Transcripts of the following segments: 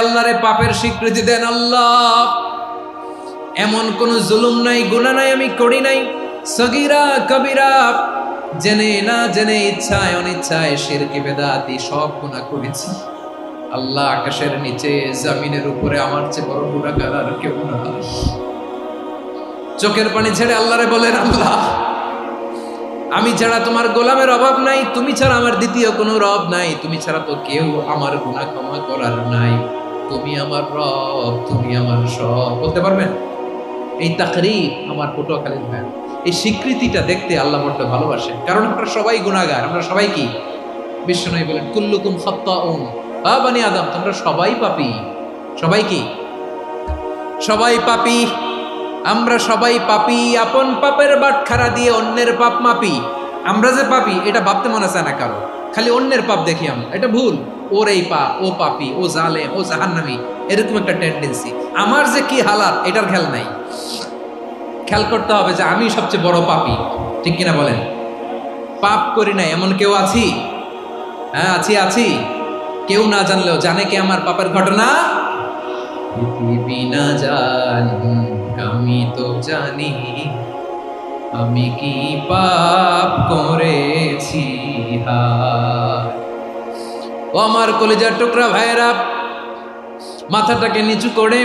আল্লাহরে পাপের স্বীকৃতি দেন। আল্লাহ, এমন কোন জুলুম নাই, গুনাহ নাই আমি করি নাই, সগীরা কবিরা, জেনে না জেনে, ইচ্ছায় অনিচ্ছায়, শিরকি বেদাতি সব গুনাহ করেছি। আল্লাহ, আকাশের নিচে জমিনের উপরে আমার চেয়ে বড় গুনাহগার আর কেউ নাই। চোখের পানি ছেড়ে আল্লাহরে বলেন, আল্লাহ, আমি ছাড়া তোমার গোলামের অভাব নাই, তুমি ছাড়া আমার দ্বিতীয় কোনো রব নাই, তুমি ছাড়া তো কেউ আমার গুনাহ ক্ষমা করার নাই, তুমি আমার রব, তুমি আমার সব। বলতে পারবেন? এই তাকরীর আমার পটুয়াখালীর ভাই, এই স্বীকৃতিটা দেখতে আল্লাহ বড় ভালোবাসেন, কারণ আমরা সবাই গুনাহগার। আমরা সবাই কি? বিশ্বনবী বলেন, কুল্লুকুম খাত্তাউন, বানি আদম, তোমরা সবাই পাপী। সবাই কি? সবাই পাপী। আমরা সবাই পাপী। আপন পাপের বাটখারা দিয়ে অন্যের পাপ মাপি। আমরা যে পাপী এটা ভাবতে মনে চায় না কারো, খালি অন্যের পাপ দেখি আমরা, এটা ভুল। ওর এই পাপ, ও পাপী, ও জালেম, ও জাহান্নামী, এরকম একটা টেন্ডেন্সি। আমার যে কি হালাত এটার খেয়াল নাই। খেয়াল করতে হবে যে আমি সবচেয়ে বড় পাপী, ঠিক কিনা বলেন? পাপ করি নাই এমন কেউ আছি? হ্যাঁ, আছি। কেউ না জানলেও জানে কে আমার পাপের ঘটনা? পৃথিবী না জানি, আমি তো জানি, আমি কি পাপ করেছি। ও আমার কলিজার টুকরা ভাইরা, মাথাটাকে নিচু করে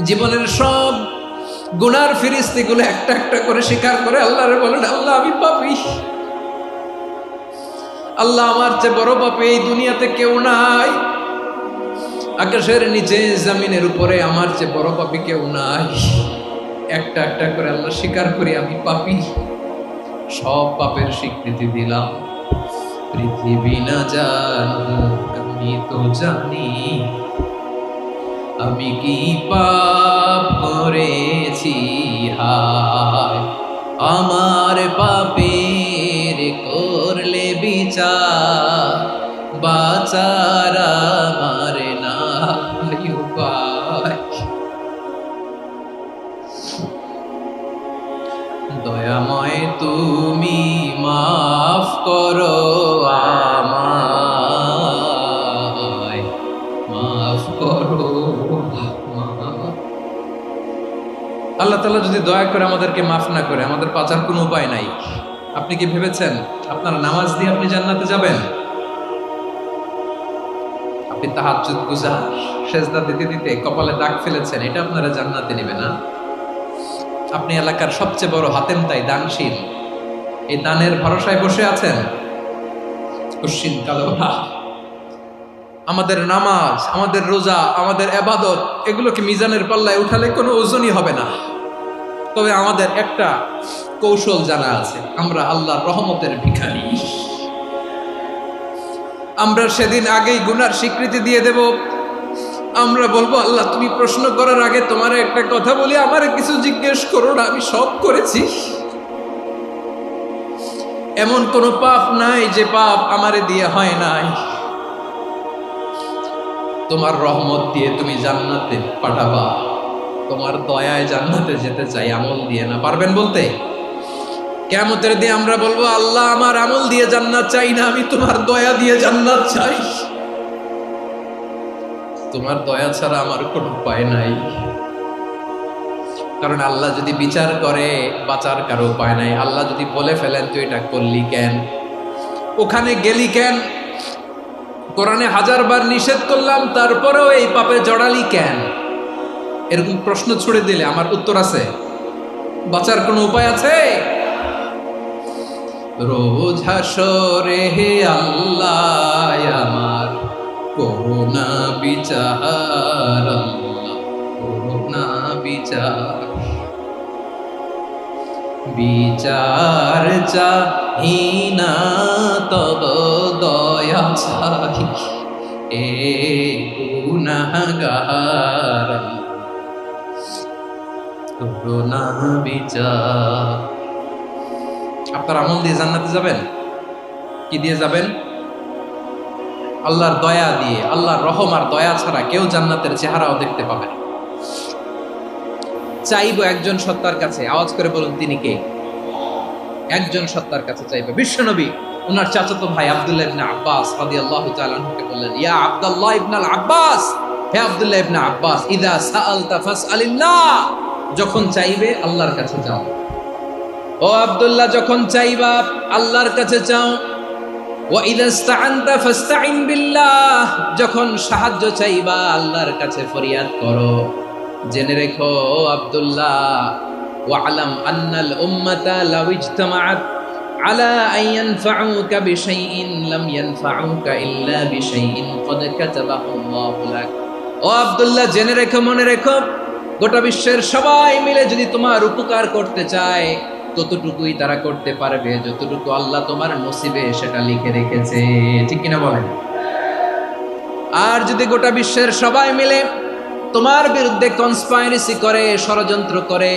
জীবনের সব গুনার ফিরিস্তিগুলো একটা একটা করে স্বীকার করে আল্লাহরে বলেন, আল্লাহ, আমি পাপী। আল্লাহ, আমার চেয়ে বড় পাপী এই দুনিয়াতে কেউ নাই। আকাশের নিচে জমিনের উপরে আমার চেয়ে বড় পাপী কেউ নাই। একটা একটা করে আল্লাহ স্বীকার করি আমি পাপী। সব পাপের স্বীকৃতি দিলাম। পৃথিবী না জানি, আমি তো জানি, আমি কি পাপ করেছি। হায়, আমার পাপের করলে বিচার, বাঁচার আমার নাই উপায়। দয়াময় তুমি মাফ করো আমায়, মাফ করো। আল্লাহ তাআলা যদি দয়া করে আমাদেরকে মাফ না করে, আমাদের বাঁচার কোনো উপায় নাই। আপনি কি ভেবেছেন আপনার নামাজ দিয়ে আপনি জান্নাতে যাবেন? আপনি তাহাজ্জুদ গুজার, সেজদা দিতে দিতে কপালে দাগ ফেলেছেন, এটা আপনারা জান্নাতে নেবে না। আপনি এলাকার সবচেয়ে বড় হাতেম তাই, দানশীল, এই দানের ভরসায় বসে আছেন। কুশ্চিন কালো আমাদের নামাজ, আমাদের রোজা, আমাদের ইবাদত, এগুলোকে মিজানের পাল্লায় উঠালে কোনো ওজনই হবে না। তবে আমাদের একটা কৌশল জানা আছে, আমরা আল্লাহর রহমতের ভিখারি। আমরা সেদিন আগেই গুনার স্বীকৃতি দিয়ে দেব। আমরা বলবো, আল্লাহ, তুমি প্রশ্ন করার আগে তোমার একটা কথা বলি, আমারে কিছু জিজ্ঞেস করো না, আমি সব করেছি। এমন কোন পাপ নাই যে পাপ আমারে দিয়ে হয় নাই। তোমার রহমত দিয়ে তুমি জান্নাতে পাঠাবা, তোমার দয়ায় জান্নাতে যেতে চাই, আমল দিয়ে না। পারবেন বলতে? কিয়ামতের দিন আমরা বলবো, আল্লাহ, আমার আমল দিয়ে জান্নাত চাই না, আমি তোমার দয়া দিয়ে জান্নাত চাই। তোমার দয়া ছাড়া আমার কোনো উপায় নাই। কারণ আল্লাহ যদি বিচার করে, বাঁচার কারো উপায় নাই। আল্লাহ যদি বলে ফেলেন, তুই এটা করলি কেন, ওখানে গেলি কেন, কোরআনে 1000 বার নিষেধ করলাম, তারপরেও এই পাপে জড়ালি কেন, এরকম প্রশ্ন ছুড়ে দিলে আমার উত্তর আছে? বাঁচার কোনো উপায় আছে? রোজ হাসরে হে আল্লাহ আমার করুণা বিচার, আল্লাহ করুণা বিচার, বিচার চাহি না তব দয়া চাই, এ গুনাহগার করুণা বিচার। আপনার আমল দিয়ে জান্নাতে যাবেন? কি দিয়ে যাবেন? আল্লাহর দয়া দিয়ে। আল্লাহর রহম আর দয়া ছাড়া কেউ জান্নাতের চেহারাও দেখতে পাবে না। চাইবো একজন সত্তার কাছে, আওয়াজ করে বলুন, তিনি কে? একজন সত্তার কাছে চাইবে। বিশ্বনবী ওনার চাচাতো ভাই আব্দুল্লাহ ইবনে আব্বাস রাদিয়াল্লাহু তাআলা আনহুকে বললেন, ইয়া আব্দুল্লাহ ইবনে আল আব্বাস, হে আব্দুল্লাহ ইবনে আব্বাস, ইদা সাআলতা ফাসআলিল্লাহ, যখন চাইবে আল্লাহর কাছে যাও। ও আব্দুল্লাহ, যখন চাইবা আল্লাহর কাছে চাও। ওয়া ইদা ইসতাআনতা ফাসতাইন বিল্লাহ, যখন সাহায্য চাইবা আল্লাহর কাছে ফরিয়াদ করো। জেনে রেখো ও আব্দুল্লাহ, ওয়া'লাম আন্নাল উম্মাতা লাউ ইজতামাআত আলা আন ইয়ানফাউকা বিশাইইন লাম ইয়ানফাউকা ইল্লা বিশাইইন ক্বাদ কাতাবাহু আল্লাহু লাক। ও আব্দুল্লাহ, জেনে রেখো, মনে রেখো, গোটা বিশ্বের সবাই মিলে যদি তোমার উপকার করতে চায় ততটুকুই তারা করতে পারবে যতটুকু আল্লাহ তোমার নসিবে সেটা লিখে রেখেছে। ঠিক কিনা বলেন? আর যদি গোটা বিশ্বের সবাই মিলে তোমার বিরুদ্ধে কনস্পাইরেসি করে, ষড়যন্ত্র করে,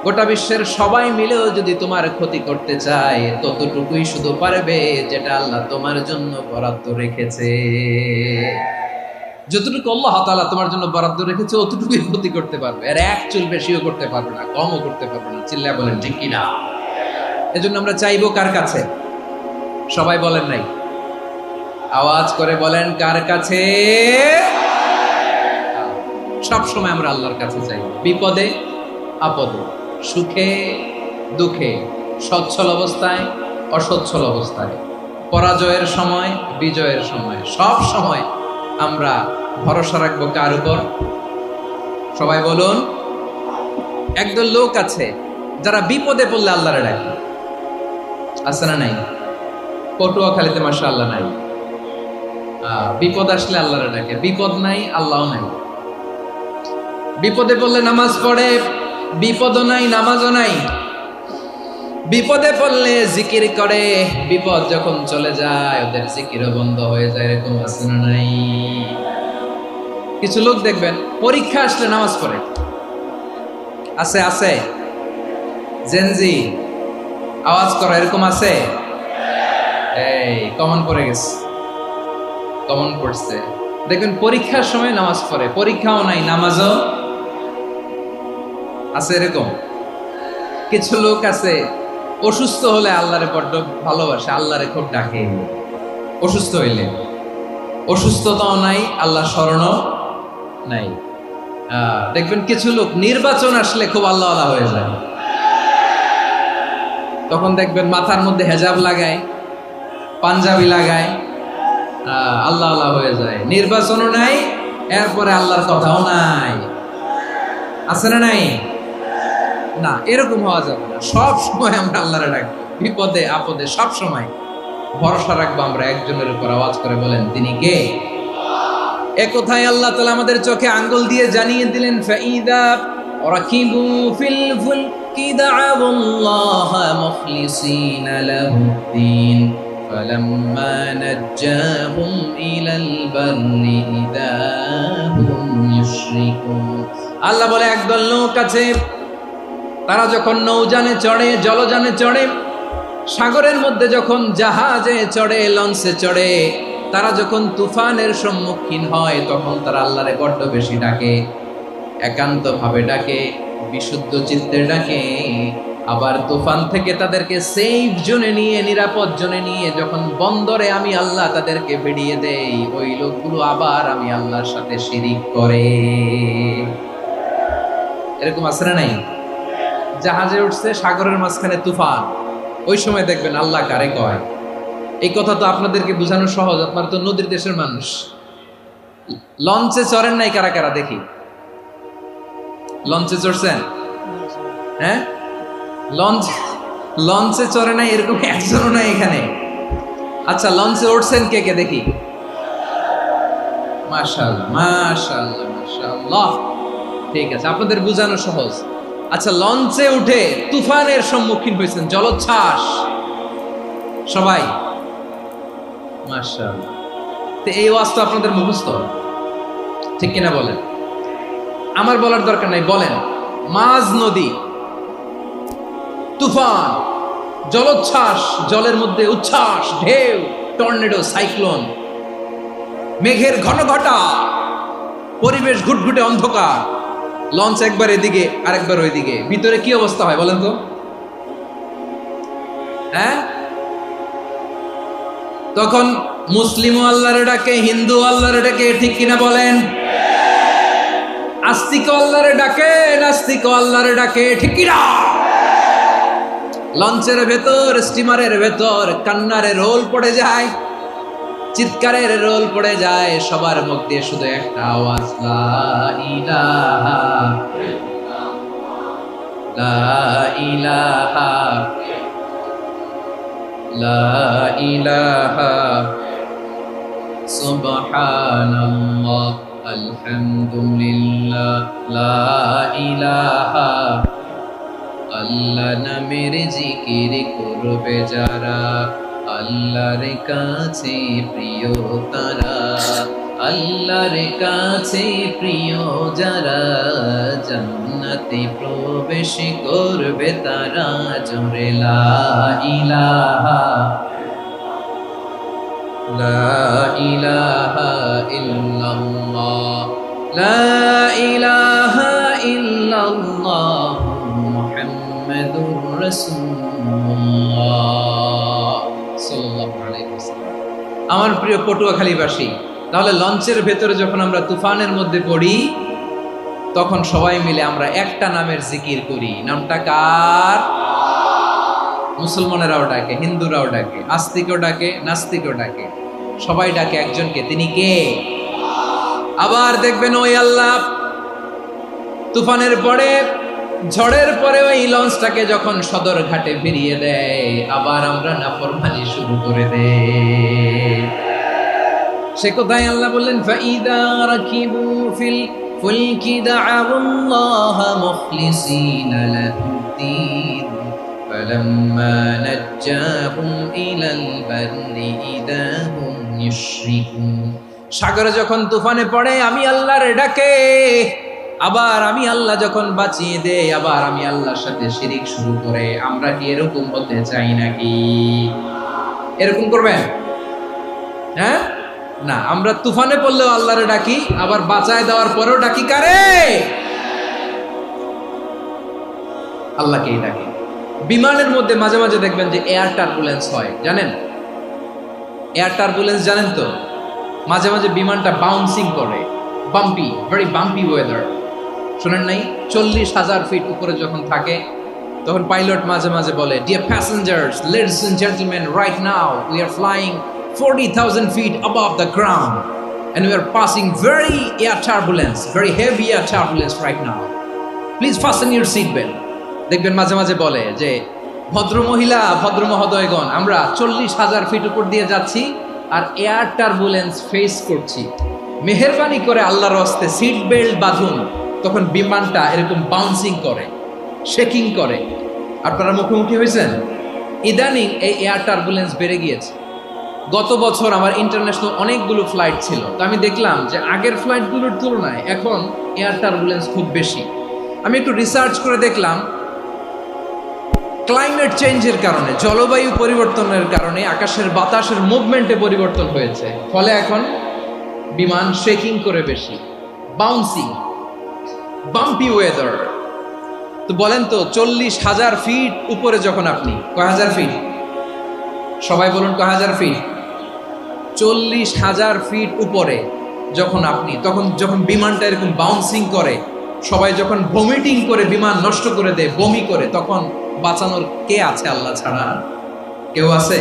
গোটা বিশ্বের সবাই মিলেও যদি তোমার ক্ষতি করতে চায় ততটুকুই শুধু পারবে যেটা আল্লাহ তোমার জন্য বরাদ্দ রেখেছে। যতটুকু আল্লাহ তাআলা তোমার জন্য বরাদ্দ রেখেছে অতটুকুই ক্ষতি করতে পারবে, আর এক চুল বেশিও করতে পারবে না, কমও করতে পারবে না। চিল্লায় বলেন ঠিক কিনা? এজন্য আমরা চাইবো কার কাছে? সবাই বলেন নাই, আওয়াজ করে বলেন কার কাছে? সব সময় আমরা আল্লাহর কাছে চাই, বিপদে আপদে, সুখে দুঃখে, সচ্ছল অবস্থায় অসচ্ছল অবস্থায়, পরাজয়ের সময় বিজয়ের সময়, সব সময় আমরা ভরসা রাখবো কার উপর? সবাই বলুন। একদল লোক আছে যারা বিপদে পড়লে আল্লাহরে ডাকে, আছে না নাই? পটুয়াখালীতে মাশাআল্লাহ নাই, বিপদ আসলে আল্লাহরে ডাকে, বিপদ নাই আল্লাহও নাই। বিপদে পড়লে নামাজ পড়ে, বিপদও নাই নামাজও নাই। বিপদে পড়লে জিকির করে, বিপদ যখন চলে যায় ওদের জিকিরও বন্ধ হয়ে যায়। এরকম আছে না নাই? কিছু লোক দেখবেন পরীক্ষা আসলে নামাজ পড়ে, আছে আছে, জেনজি আওয়াজ করো, এরকম আছে? এই কমন পড়ে গেছে, কমন পড়ছে। দেখবেন পরীক্ষার সময় নামাজ পড়ে, পরীক্ষাও নাই নামাজও আছে। এরকম কিছু লোক আছে অসুস্থ হলে আল্লাহরে বড্ড ভালোবাসে, আল্লাহরে খুব ডাকে। অসুস্থ হইলে, অসুস্থতাও নাই, আল্লাহ স্মরণও নাই। দেখবেন কিছু লোক নির্বাচন আসলে খুব আল্লাহওয়ালা হয়ে যায়, তখন দেখবেন মাথার মধ্যে হেজাব লাগায়, পাঞ্জাবি লাগায়, আল্লাহওয়ালা হয়ে যায়। নির্বাচনও নাই, এরপরে আল্লাহর কথাও নাই। আছে না নাই? না, এরকম হওয়া যাবে না। সব সময় আমরা আল্লাহরে ডাকবো, বিপদে আপদে সব সময় ভরসা রাখবো আমরা একজনের উপর। আওয়াজ করে বলেন তিনি কে? এ কথায় আল্লাহ তাআলা আমাদের চোখে আঙ্গুল দিয়ে জানিয়ে দিলেন, ফাইদা রাকিবু ফিল ফুলকি দা'আবুল্লাহ মুখলিসিনা লাহুদ্দিন ফালাম্মা নাজ্জাহুম ইলাল বাররি ইযা হুম ইউশরিকুন। আল্লাহ বলে একদল লোক আছে, তারা যখন নৌযানে চড়ে, জলযানে চড়ে, সাগরের মধ্যে যখন জাহাজে চড়ে, লঞ্চে চড়ে, তারা যখন তুফানের সম্মুখীন হয় তখন তারা আল্লাহরে বড্ড বেশি ডাকে, একান্ত ভাবে ডাকে, বিশুদ্ধ চিত্তে ডাকে। আবার তুফান থেকে তাদেরকে সেফ জোনে নিয়ে, নিরাপদ জোনে নিয়ে যখন বন্দরে আমি আল্লাহ তাদেরকে ভিড়িয়ে দেই, ওই লোকগুলো আবার আমি আল্লাহর সাথে শিরিক করে। এরকম আছে না নাই? জাহাজে উঠছে, সাগরের মাঝখানে তুফান, ওই সময় দেখবেন আল্লাহ কারে কয়। এই কথা তো আপনাদেরকে বোঝানো সহজ, আপনারা তো নদীর দেশের মানুষ। লঞ্চে চড়েন নাই কারা কারা দেখি? লঞ্চে চড়ছেন? হ্যাঁ, লঞ্চে চড়ে নাই এরকম একজনও নাই এখানে। আচ্ছা, লঞ্চে উঠছেন কে কে দেখি? মাশাআল্লাহ মাশাআল্লাহ মাশাআল্লাহ, ঠিক আছে, আপনাদের বোঝানো সহজ। আচ্ছা, লঞ্চে উঠে তুফানের সম্মুখীন হয়েছেন, জলোচ্ছ্বাস, সবাই? মাশাআল্লাহ। তো এই ওয়াজ তো আপনাদের মুখস্থ, ঠিক কিনা বলেন? আমার বলার দরকার নাই, বলেন। মাঝ নদী, তুফান, জলোচ্ছ্বাস, জলের মধ্যে উচ্ছ্বাস, ঢেউ, টর্নেডো, সাইক্লোন, মেঘের ঘনঘটা, পরিবেশ ঘুটঘুটে অন্ধকার, লঞ্চ একবার এদিকে আরেকবার ওইদিকে, ভিতরে কি অবস্থা হয় বলেন তো? হ্যাঁ, তখন মুসলিমও আল্লাহরে ডাকে, হিন্দু আল্লাহরে ডাকে, ঠিক কিনা বলেন? আস্তিক আল্লাহরে ডাকে, নাস্তিক আল্লাহরে ডাকে, ঠিক কি না? লঞ্চের ভেতর, স্টিমারের ভেতর কান্নারে রোল পড়ে যায়, চিৎকারের রোল পড়ে যায়, সবার মুখ দিয়ে শুধু একটা আওয়াজ, লা ইলাহা লা ইলাহা লা ইলাহা সুবহানাল্লাহ আলহামদুলিল্লাহ লা ইলাহা। আল্লাহ নামের জিকির করবে যারা, আল্লাহর কাছে প্রিয় তারা, আল্লাহর কাছে প্রিয় যারা, জান্নাতে প্রবেশ করবে তারা, জোরে লা ইলাহা লা ইলাহা ইল্লাল্লাহ লা ইলাহা ইল্লাল্লাহ মুহাম্মাদুর রাসূলুল্লাহ সাল্লাল্লাহু আলাইহি ওয়াসাল্লাম। আমার প্রিয় পটুয়াখালীবাসী, তাহলে লঞ্চের ভেতরে যখন আমরা তুফানের মধ্যে পড়ি, তখন সবাই মিলে আমরা একটা নামের জিকির করি। নামটা কার? মুসলমানেরাও ডাকে, হিন্দুরাও ডাকে, আস্তিকও ডাকে, নাস্তিকও ডাকে, সবাই ডাকে একজনকে। তিনি কে? আবার দেখবেন ওই আল্লাহ তুফানের পরে, ঝড়ের পরে ওই লঞ্চটাকে যখন সদর ঘাটে ফিরিয়ে দেয়, আবার আমরা নাফরমানি শুরু করে দেই। সে কোথায় আল্লাহ বললেন, ফাইদা রাকিবু ফিল ফুলকি দা'আল্লাহ মুখলিসিনা লাহুদ্দিন ফালাম্মা নাজ্জাহুম ইলাল বাররি ইযা হুম ইউশরিকুন। সাগরে যখন তুফানে পড়ে আমি আল্লাহর ডাকে, আবার আমি আল্লাহ যখন বাঁচিয়ে দেই, আবার আমি আল্লাহর সাথে শিরিক শুরু করে। আমরা কি এরকম হতে চাই নাকি? এরকম করবেন? হ্যাঁ না, আমরা তুফানে পড়লেও আল্লাহরে ডাকি, আবার বাঁচায় দেওয়ার পরেও ডাকি কারে? আল্লাহকেই ডাকি। বিমানের মধ্যে মাঝে মাঝে দেখবেন যে এয়ার টার্বুলেন্স হয়, জানেন? এয়ার টার্বুলেন্স জানেন তো? মাঝে মাঝে বিমানটা বাউন্সিং করে, বাম্পি, ভেরি বাম্পি ওয়েদার। শোনেন নাই? 40,000 ফিট উপরে যখন থাকে, তখন পাইলট মাঝে মাঝে বলে, dear passengers, ladies and gentleman, right now we are flying 40,000 feet above the ground and we are passing very air turbulence, very heavy air turbulence right now. Please fasten your seat belt. দেখবেন মাঝে মাঝে বলে যে, ভদ্র মহিলা, ভদ্র মহোদয়গণ, আমরা 40,000 ফিট উপর দিয়ে যাচ্ছি আর এয়ার টার্বুলেন্স ফেস করছি, মেহেরবানি করে আল্লাহর হস্তে সিট বেল্ট বাঁধুন। তখন বিমানটা এরকম বাউন্সিং করে, শেকিং করে। আপনারা মুখোমুখি হয়েছেন? ইদানিং এই এয়ার টার্বুলেন্স বেড়ে গিয়েছে। গত বছর আমার ইন্টারন্যাশনাল অনেকগুলো ফ্লাইট ছিল, তো আমি দেখলাম যে আগের ফ্লাইটগুলোর তুলনায় এখন এয়ার টার্বুলেন্স খুব বেশি। আমি একটু রিসার্চ করে দেখলাম, ক্লাইমেট চেঞ্জের কারণে, জলবায়ু পরিবর্তনের কারণে আকাশের বাতাসের মুভমেন্টে পরিবর্তন হয়েছে, ফলে এখন বিমান শেকিং করে বেশি, বাউন্সিং, বাম্পি ওয়েদার। তো বলেন তো, 40,000 ফিট উপরে যখন আপনি, কয় হাজার ফিট? সবাই বলুন, কয় হাজার ফিট? 40,000 ফিট উপরে যখন আপনি, তখন যখন বিমানটা এরকম বাউন্সিং করে, সবাই যখন ভমিটিং করে বিমান নষ্ট করে দেয়, বমি করে, তখন বাঁচানোর কে আছে আল্লাহ ছাড়া? কেউ আছে?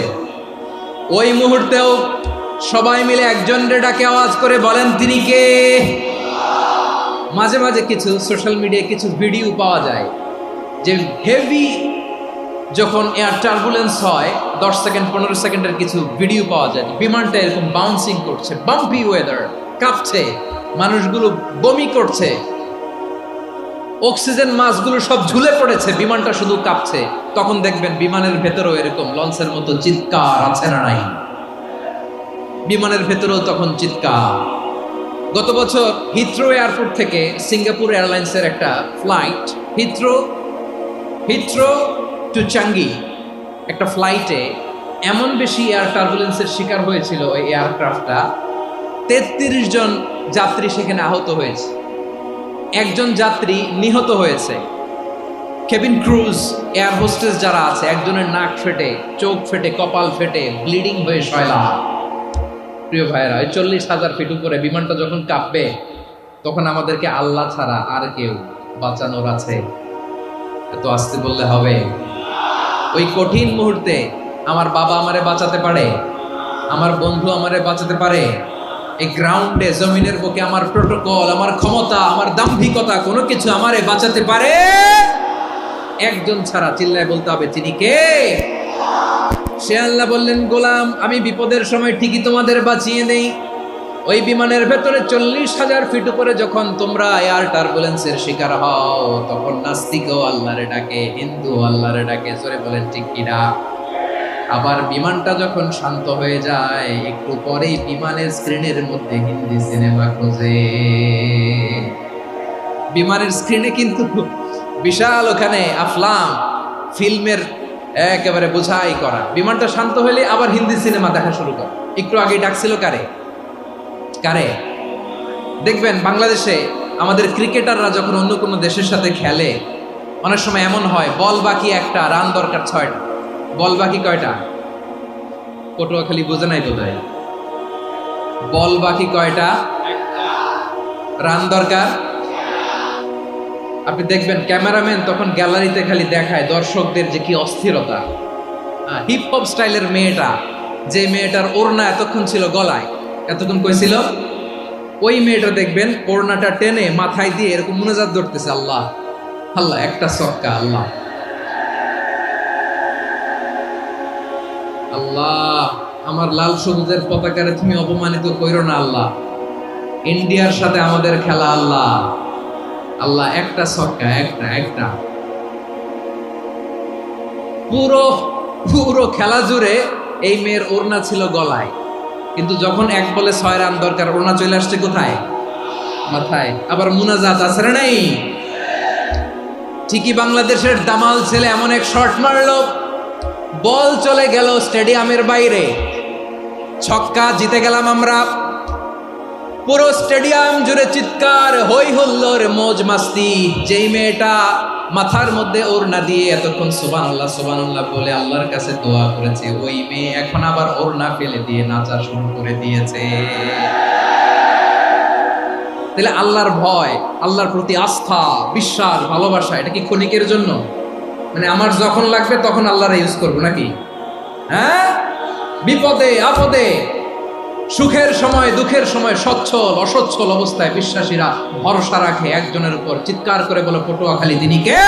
ওই মুহূর্তেও সবাই মিলে একজনের ডাকে আওয়াজ করে বলেন, তিনি কে? মাঝে মাঝে কিছু সোশ্যাল মিডিয়ায় কিছু ভিডিও পাওয়া যায় যে হেভি যখন এয়ার টার্বুলেন্স হয়, 10 সেকেন্ড 15 সেকেন্ডের কিছু ভিডিও পাওয়া যায়, বিমানটা এরকম বাউন্সিং করছে, বাম্পি ওয়েদার, কাঁপছে, মানুষগুলো বমি করছে, অক্সিজেন মাস্কগুলো সব ঝুলে পড়েছে, বিমানটা শুধু কাঁপছে। তখন দেখবেন বিমানের ভেতরেও এরকম লঞ্চের মতো চিৎকার আছে না নাই? বিমানের ভেতরেও তখন চিৎকার। গত বছর হিথ্রো এয়ারপোর্ট থেকে সিঙ্গাপুর এয়ারলাইন্সের একটা ফ্লাইট, হিথ্রো টু চাঙ্গি, একটা ফ্লাইটে এমন বেশি এয়ার টার্বুলেন্সের শিকার হয়েছিল ওই এয়ারক্রাফটটা, 33 জন যাত্রী সেখানে আহত হয়েছে, একজন যাত্রী নিহত হয়েছে। কেবিন ক্রুজ, এয়ার হোস্টেস যারা আছে, একজনের নাক ফেটে, চোখ ফেটে, কপাল ফেটে, ব্লিডিং হয়ে শয়লা। প্রিয় ভাইয়েরা, ওই 40,000 ফিট উপরে বিমানটা যখন কাঁপবে, তখন আমাদেরকে আল্লাহ ছাড়া আর কেউ বাঁচানোর আছে? এত আস্তে বললে হবে? ওই কঠিন মুহূর্তে আমার বাবা আমারে বাঁচাতে পারে, আমার বন্ধু আমারে বাঁচাতে পারে। এই গ্রাউন্ডে, জমিনের বুকে আমার প্রোটোকল, আমার ক্ষমতা, আমার দাম্ভিকতা কোনো কিছু আমারে বাঁচাতে পারে? একজন ছাড়া, চিল্লায় বলতে হবে তিনি কে? সে আল্লাহ বললেন, গোলাম আমি বিপদের সময় ঠিকই তোমাদের বাঁচিয়ে নেই। ওই বিমানের ভেতরে 40,000 ফিট উপরে যখন তোমরা এয়ার টার্বুলেন্সের শিকার হও, তখন নাস্তিকও আল্লাহরে ডাকে, হিন্দু আল্লাহরে ডাকে, জোরে বলেন ঠিক কিনা? আবার বিমানটা যখন শান্ত হয়ে যায়, একটু পরেই বিমানের স্ক্রিনের মধ্যে হিন্দি সিনেমা খোঁজে। বিমানের স্ক্রিনে কিন্তু বিশাল ওখানে আফলাম ফিল্মের একেবারে বোঝাই করা। বিমানটা শান্ত হলে আবার হিন্দি সিনেমা দেখা শুরু করে। একটু আগে ডাকছিল কারে? কারে? দেখবেন বাংলাদেশে আমাদের ক্রিকেটাররা যখন অন্য কোনো দেশের সাথে খেলে, অনেক সময় এমন হয় বল বাকি একটা, রান দরকার 6টা। বল বাকি কয়টা? পটুয়াখালী বোঝে নাই বোধহয়। বল বাকি কয়টা? রান দরকার। আপনি দেখবেন ক্যামেরাম্যান তখন গ্যালারিতে খালি দেখায় দর্শকদের যে কি অস্থিরতা। হিপ হপ স্টাইলের মেয়েটা, যে মেয়েটার ওড়না এতক্ষণ ছিল গলায়, এতক্ষণ কইছিল, ওই মেয়েটা দেখবেন ওড়নাটা টেনে মাথায় দিয়ে এরকম মুনাজাত ধরতেছে, আল্লাহ আল্লাহ, একটা সক্কা, আল্লাহ আল্লাহ, আমার লাল সবুজের পতাকারে তুমি অপমানিত কইরো না আল্লাহ, ইন্ডিয়ার সাথে আমাদের খেলা আল্লাহ, আল্লাহ একটা সক্কা, একটা একটা। পুরো পুরো খেলা জুড়ে এই মেয়ের ওড়না ছিল গলায়, কিন্তু যখন 1 বলে 6 রান দরকার, ওড়না চলে আসছে কোথায়? মাথায়। আবার মুনাজাত আছে না নাই? ঠিকই বাংলাদেশের দামাল ছেলে এমন এক শট মারলো, বল চলে গেল স্টেডিয়ামের বাইরে, ছক্কা, জিতে গেলাম আমরা। পুরো স্টেডিয়াম জুড়ে চিৎকার, হই হুল্লোড়, মৌজ মাস্তি। যেই মেয়েটা মাথার মধ্যে ওড়না দিয়ে এতক্ষণ সুবহানাল্লাহ সুবহানাল্লাহ বলে আল্লাহর কাছে দোয়া করেছে, ওই মেয়ে এখন আবার ওড়না ফেলে দিয়ে নাচা শুরু করে দিয়েছে। তাহলে আল্লাহর ভয়, আল্লাহর প্রতি আস্থা, বিশ্বাস, ভালোবাসা, এটা কি ক্ষণিকের জন্য? মানে আমার যখন লাগবে তখন আল্লাহর ইউজ করবো নাকি? হ্যাঁ, বিপদে আপদে, সুখের সময় দুঃখের সময়, সচ্ছল অসচ্ছল অবস্থায় বিশ্বাসীরা ভরসা রাখে একজনের উপর। চিৎকার করে বলে পটুয়াখালী তিনি কে?